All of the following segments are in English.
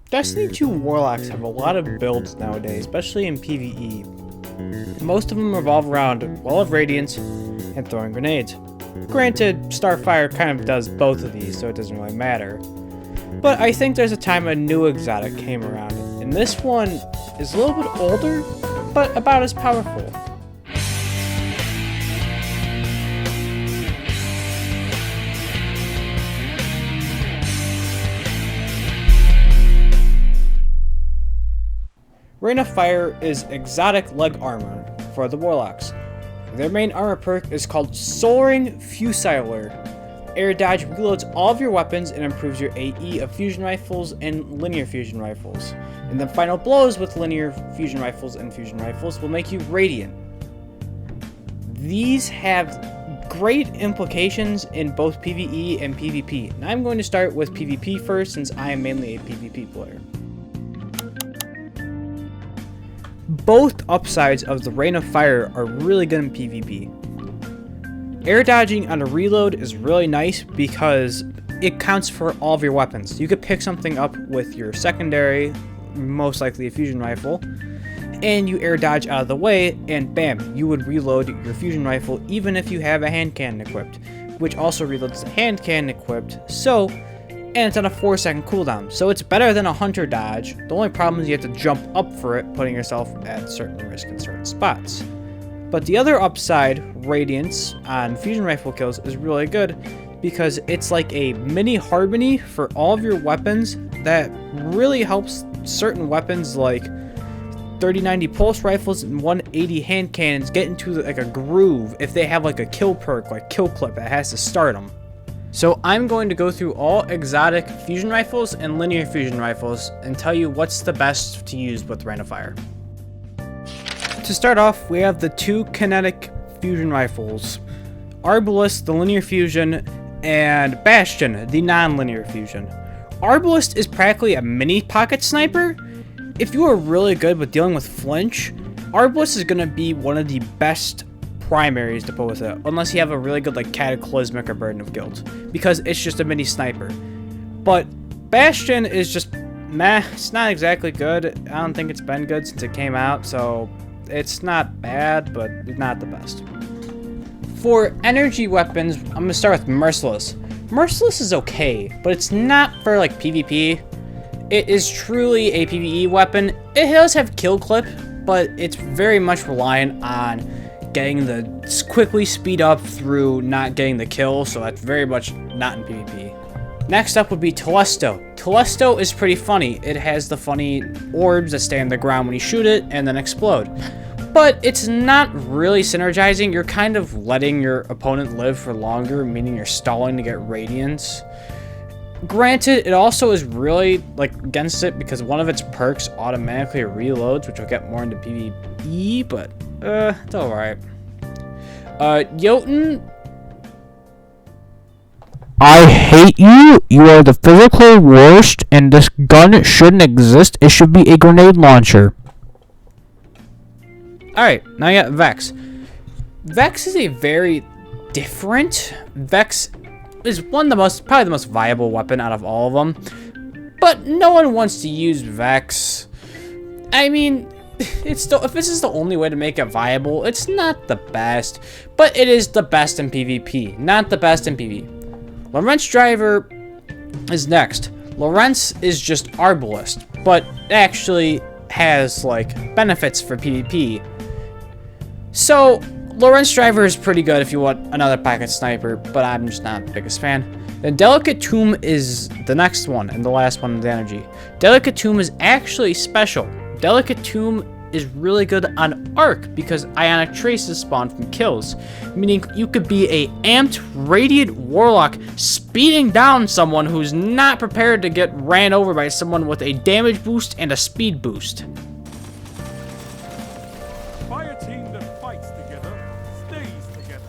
Destiny 2 Warlocks have a lot of builds nowadays, especially in PvE. Most of them revolve around Wall of Radiance and throwing grenades. Granted, Starfire kind of does both of these, so it doesn't really matter. But I think there's a time a new exotic came around, and this one is a little bit older, but about as powerful. Rain of Fire is exotic leg armor for the Warlocks. Their main armor perk is called Soaring Fusilier. Air dodge reloads all of your weapons and improves your AE of fusion rifles and linear fusion rifles. And then final blows with linear fusion rifles and fusion rifles will make you radiant. These have great implications in both PvE and PvP. And I'm going to start with PvP first since I am mainly a PvP player. Both upsides of the Rain of Fire are really good in PvP. Air dodging on a reload is really nice because it counts for all of your weapons. You could pick something up with your secondary, most likely a fusion rifle, and you air dodge out of the way, and bam, you would reload your fusion rifle even if you have a hand cannon equipped, which also reloads the hand cannon equipped, and it's on a 4-second cooldown, so it's better than a hunter dodge. The only problem is you have to jump up for it, putting yourself at certain risk in certain spots. But the other upside, Radiance, on fusion rifle kills is really good because it's like a mini Harmony for all of your weapons that really helps certain weapons like 3090 pulse rifles and 180 hand cannons get into like a groove if they have like a kill perk like kill clip that has to start them. So I'm going to go through all exotic fusion rifles and linear fusion rifles and tell you what's the best to use with Rain of Fire. To start off, we have the two kinetic fusion rifles, Arbalest, the linear fusion, and Bastion, the non-linear fusion. Arbalest is practically a mini pocket sniper. If you are really good with dealing with flinch, Arbalest is going to be one of the best primaries to put with it, unless you have a really good like Cataclysmic or Burden of Guilt, because it's just a mini sniper. But Bastion is just meh, it's not exactly good. I don't think it's been good since it came out, so it's not bad, but not the best. For energy weapons, I'm gonna start with Merciless. Merciless is okay, but it's not for like PvP. It is truly a PvE weapon. It does have kill clip, but it's very much reliant on getting the quickly speed up through not getting the kill, so that's very much not in PvP. Next up would be Telesto. Telesto is pretty funny. It has the funny orbs that stay on the ground when you shoot it and then explode. But it's not really synergizing. You're kind of letting your opponent live for longer, meaning you're stalling to get radiance. Granted, it also is really like against it because one of its perks automatically reloads, which will get more into PvE, but it's alright. Jotun. I hate you. You are the physically worst, and this gun shouldn't exist. It should be a grenade launcher. Alright, now you got Vex. Vex is a very different. Vex is probably the most viable weapon out of all of them. But no one wants to use Vex. I mean, it's still, if this is the only way to make it viable, it's not the best, but it is the best in PvP, not the best in PvE. Lorentz Driver is next. Lorentz is just Arbalest, but actually has like benefits for PvP. So Lorentz Driver is pretty good if you want another pocket sniper, but I'm just not the biggest fan. Then Delicate Tomb is the next one and the last one in the energy. Delicate Tomb is actually special. Delicate Tomb is really good on arc because ionic traces spawn from kills, meaning you could be a amped radiant warlock speeding down someone who's not prepared to get ran over by someone with a damage boost and a speed boost. Fire team that fights together stays together.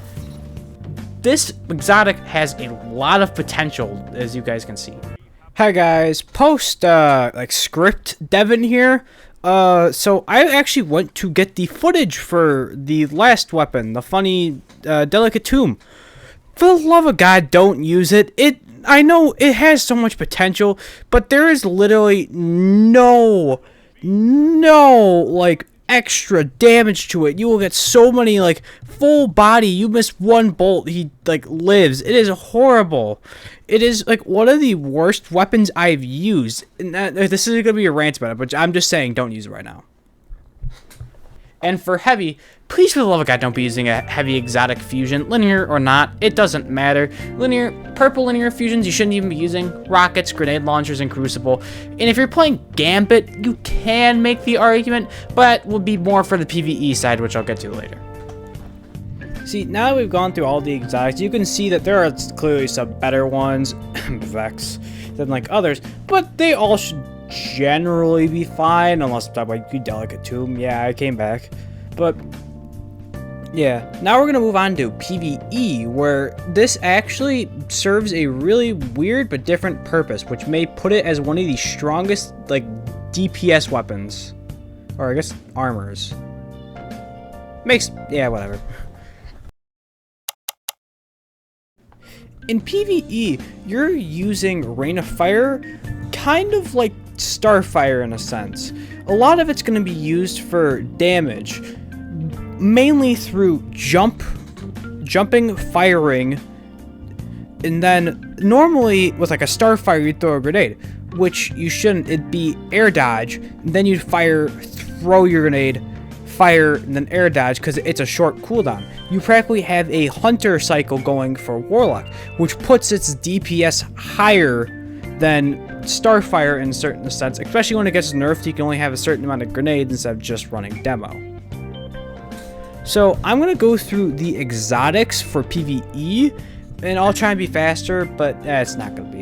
This exotic has a lot of potential, as you guys can see. Hi guys, post like script Devin here. So I actually went to get the footage for the last weapon, the funny Delicate Tomb. For the love of God, don't use it. I know it has so much potential, but there is literally no, like, extra damage to it. You will get so many, like, full body. You miss one bolt, he, like, lives. It is horrible. It is, like, one of the worst weapons I've used. And this is going to be a rant about it, but I'm just saying don't use it right now. And for heavy, please for the love of God don't be using a heavy exotic fusion, linear or not, it doesn't matter. Purple linear fusions you shouldn't even be using, rockets, grenade launchers, and crucible. And if you're playing Gambit, you can make the argument, but will be more for the PvE side, which I'll get to later. See, now that we've gone through all the exotics, you can see that there are clearly some better ones, Vex, than like others, but they all should generally be fine, unless I'm talking about Delicate Tomb. Yeah, I came back. But yeah, now we're gonna move on to PvE, where this actually serves a really weird but different purpose, which may put it as one of the strongest, like, DPS weapons, or I guess armors. Yeah, whatever. In PvE, you're using Rain of Fire, kind of like Starfire in a sense. A lot of it's going to be used for damage, mainly through jumping, firing, and then normally with like a Starfire you'd throw a grenade, which you shouldn't. It'd be air dodge, and then you'd fire, throw your grenade, fire, and then air dodge, because it's a short cooldown. You practically have a hunter cycle going for Warlock, which puts its DPS higher than Starfire in a certain sense, especially when it gets nerfed. You can only have a certain amount of grenades instead of just running demo. So I'm going to go through the exotics for PvE, and I'll try and be faster, but it's not going to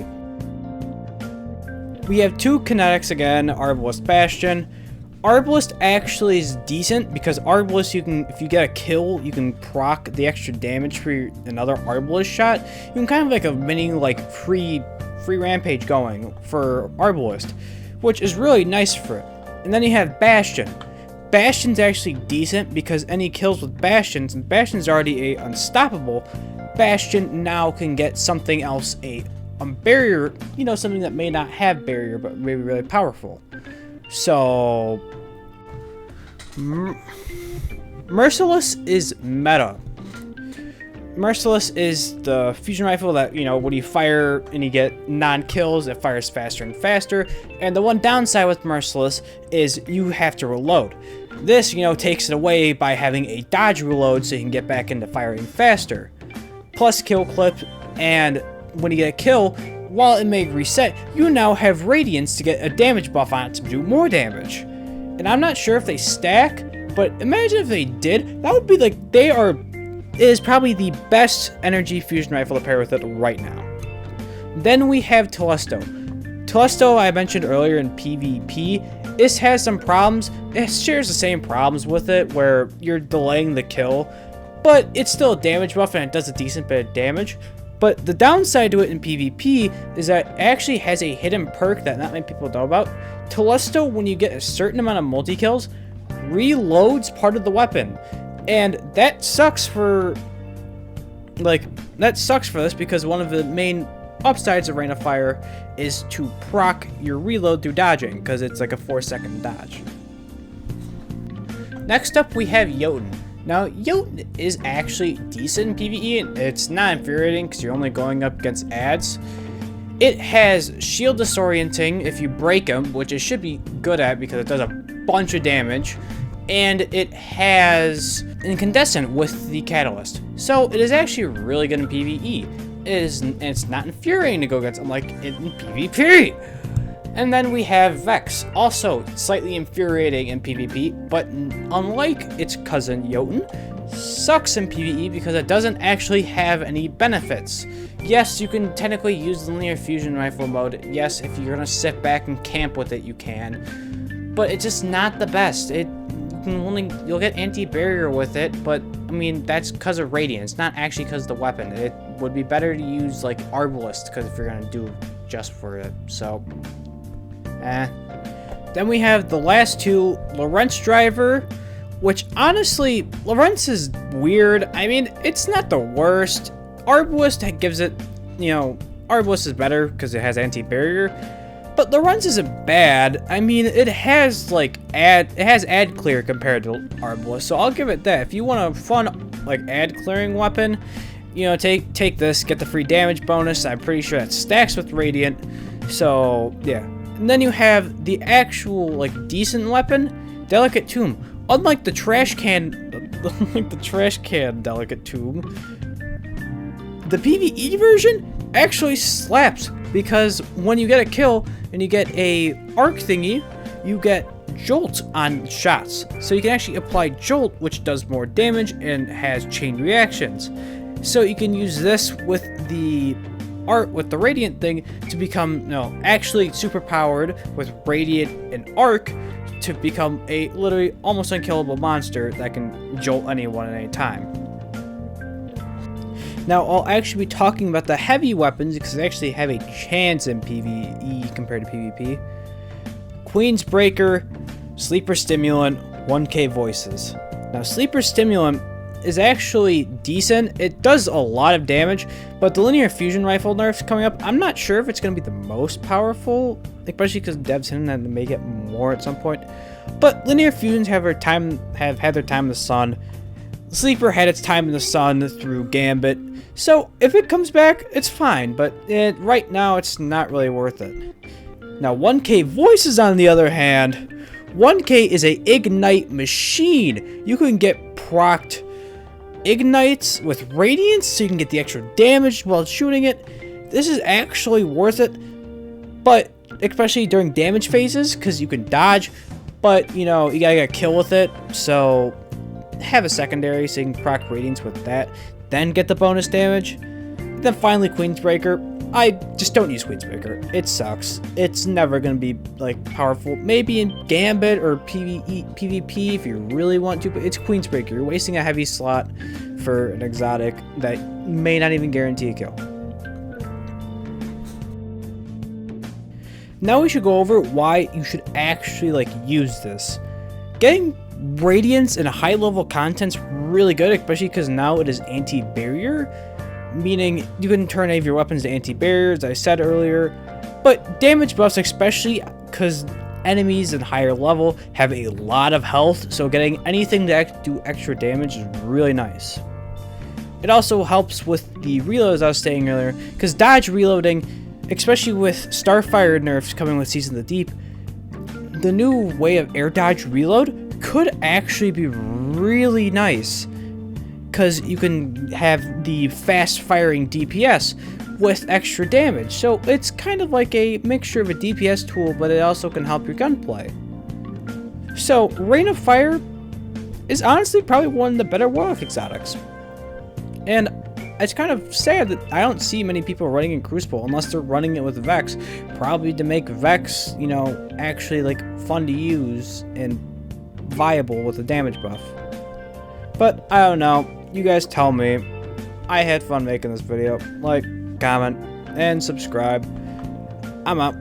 be. We have two kinetics again, Arbalest, Bastion. Arbalest actually is decent because Arbalest, if you get a kill, you can proc the extra damage for another Arbalest shot. You can kind of like a mini like free rampage going for Arbalest, which is really nice for it. And then you have Bastion. Bastion's actually decent because any kills with Bastions, and Bastion's already a unstoppable, Bastion now can get something else, a barrier, something that may not have barrier but may be really powerful. So Merciless is meta. Merciless is the fusion rifle that, when you fire and you get non-kills, it fires faster and faster. And the one downside with Merciless is you have to reload. This, takes it away by having a dodge reload so you can get back into firing faster. Plus kill clip, and when you get a kill, while it may reset, you now have Radiance to get a damage buff on it to do more damage. And I'm not sure if they stack, but imagine if they did. That would be like, it is probably the best energy fusion rifle to pair with it right now. Then we have Telesto. Telesto, I mentioned earlier in PvP, this has some problems. It shares the same problems with it, where you're delaying the kill, but it's still a damage buff and it does a decent bit of damage. But the downside to it in PvP is that it actually has a hidden perk that not many people know about. Telesto, when you get a certain amount of multi-kills, reloads part of the weapon. And that sucks for this, because one of the main upsides of Rain of Fire is to proc your reload through dodging, because it's like a 4-second dodge. Next up we have Jotun. Now, Jotun is actually decent in PvE, and it's not infuriating because you're only going up against ads. It has shield disorienting if you break them, which it should be good at because it does a bunch of damage. And it has incandescent with the catalyst. So it is actually really good in PvE. It's not infuriating to go against, unlike in PvP. And then we have Vex, also slightly infuriating in PvP, but unlike its cousin Jotun, sucks in PvE because it doesn't actually have any benefits. Yes, you can technically use the linear fusion rifle mode. Yes, if you're gonna sit back and camp with it, you can. But it's just not the best. You'll get anti-barrier with it, but I mean that's because of Radiance, not actually because of the weapon. It would be better to use like Arbalest, because if you're gonna do just for it. So, Then we have the last two, Lorentz Driver, which honestly, Lorentz is weird. I mean, it's not the worst. Arbalest gives it, Arbalest is better because it has anti-barrier, but Lorenz isn't bad. I mean, it has like ad clear compared to Arbalest, so I'll give it that. If you want a fun like ad clearing weapon, you know, take this, get the free damage bonus. I'm pretty sure that stacks with Radiant. So yeah, and then you have the actual like decent weapon, Delicate Tomb. Unlike the trash can Delicate Tomb, the PvE version actually slaps, because when you get a kill and you get a arc thingy, you get Jolt on shots. So you can actually apply Jolt, which does more damage and has chain reactions. So you can use this with the Radiant thing to become actually super powered with Radiant and Arc to become a literally almost unkillable monster that can jolt anyone at any time. Now, I'll actually be talking about the heavy weapons because they actually have a chance in PvE compared to PvP. Queen's Breaker, Sleeper Stimulant, 1k Voices. Now, Sleeper Stimulant is actually decent. It does a lot of damage, but the Linear Fusion Rifle nerfs coming up, I'm not sure if it's going to be the most powerful, especially because devs hinted that they may get more at some point. But Linear Fusions have had their time in the sun. Sleeper had its time in the sun through Gambit. So if it comes back, it's fine, but right now it's not really worth it. Now 1k Voices, on the other hand, 1k is a Ignite machine. You can get procced Ignites with Radiance, so you can get the extra damage while shooting it. This is actually worth it, but especially during damage phases, because you can dodge, but you gotta get a kill with it, so have a secondary so you can proc Radiance with that, then get the bonus damage. Then finally Queen's Breaker. I just don't use Queen's Breaker. It sucks. It's never gonna be like powerful. Maybe in Gambit or PvP if you really want to, but it's Queen's Breaker. You're wasting a heavy slot for an exotic that may not even guarantee a kill. Now we should go over why you should actually use this. Getting Radiance in a high level content's really good, especially because now it is anti-barrier, meaning you can turn any of your weapons to anti-barrier, as I said earlier. But damage buffs, especially because enemies in higher level have a lot of health, so getting anything to do extra damage is really nice. It also helps with the reloads I was saying earlier, because dodge reloading, especially with Starfire nerfs coming with Season of the Deep, the new way of air dodge reload could actually be really nice, because you can have the fast firing DPS with extra damage. So it's kind of like a mixture of a DPS tool, but it also can help your gunplay. So Rain of Fire is honestly probably one of the better Warlock exotics. And it's kind of sad that I don't see many people running in Crucible unless they're running it with Vex, probably to make Vex, actually fun to use and viable with a damage buff. But I don't know, you guys tell me. I had fun making this video. Like, comment, and subscribe. I'm out.